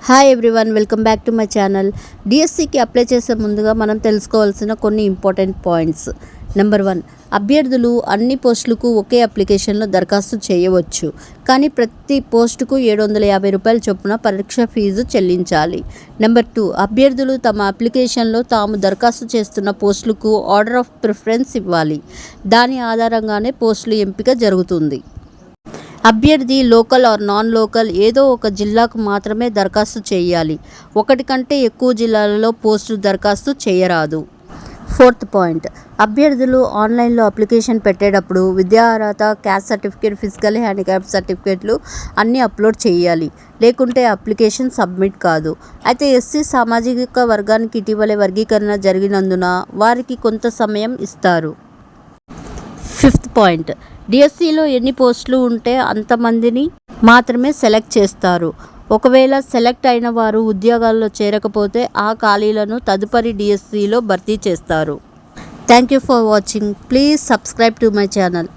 Hi everyone, welcome back to my channel. డిఎస్సికి apply చేసే ముందుగా మనం తెలుసుకోవాల్సిన కొన్ని ఇంపార్టెంట్ పాయింట్స్. నెంబర్ 1, అభ్యర్థులు అన్ని పోస్టులకు ఒకే అప్లికేషన్లో దరఖాస్తు చేయవచ్చు, కానీ ప్రతి పోస్టుకు 750 రూపాయల చొప్పున పరీక్ష ఫీజు చెల్లించాలి. నెంబర్ 2, అభ్యర్థులు తమ అప్లికేషన్లో తాము దరఖాస్తు చేస్తున్న పోస్టులకు ఆర్డర్ ఆఫ్ ప్రిఫరెన్స్ ఇవ్వాలి. దాని ఆధారంగానే పోస్టుల ఎంపిక జరుగుతుంది. అభ్యర్థి లోకల్ ఆర్ నాన్ లోకల్ ఏదో ఒక జిల్లాకు మాత్రమే దరఖాస్తు చేయాలి. ఒకటి కంటే ఎక్కువ జిల్లాలలో పోస్టు దరఖాస్తు చేయరాదు. 4th పాయింట్, అభ్యర్థులు ఆన్లైన్లో అప్లికేషన్ పెట్టేటప్పుడు విద్యా అర్హత, క్యాస్ట్ సర్టిఫికేట్, ఫిజికల్ హ్యాండిక్యాప్ సర్టిఫికేట్లు అన్నీ అప్లోడ్ చేయాలి. లేకుంటే అప్లికేషన్ సబ్మిట్ కాదు. అయితే ఎస్సీ సామాజిక వర్గానికి ఇటీవలే వర్గీకరణ జరిగినందున వారికి కొంత సమయం ఇస్తారు. 5th పాయింట్, డిఎస్సిలో ఎన్ని పోస్టులు ఉంటే అంతమందిని మాత్రమే సెలెక్ట్ చేస్తారు. ఒకవేళ సెలెక్ట్ అయిన వారు ఉద్యోగాల్లో చేరకపోతే ఆ ఖాళీలను తదుపరి డిఎస్సిలో భర్తీ చేస్తారు. Thank you for watching. Please subscribe to my channel.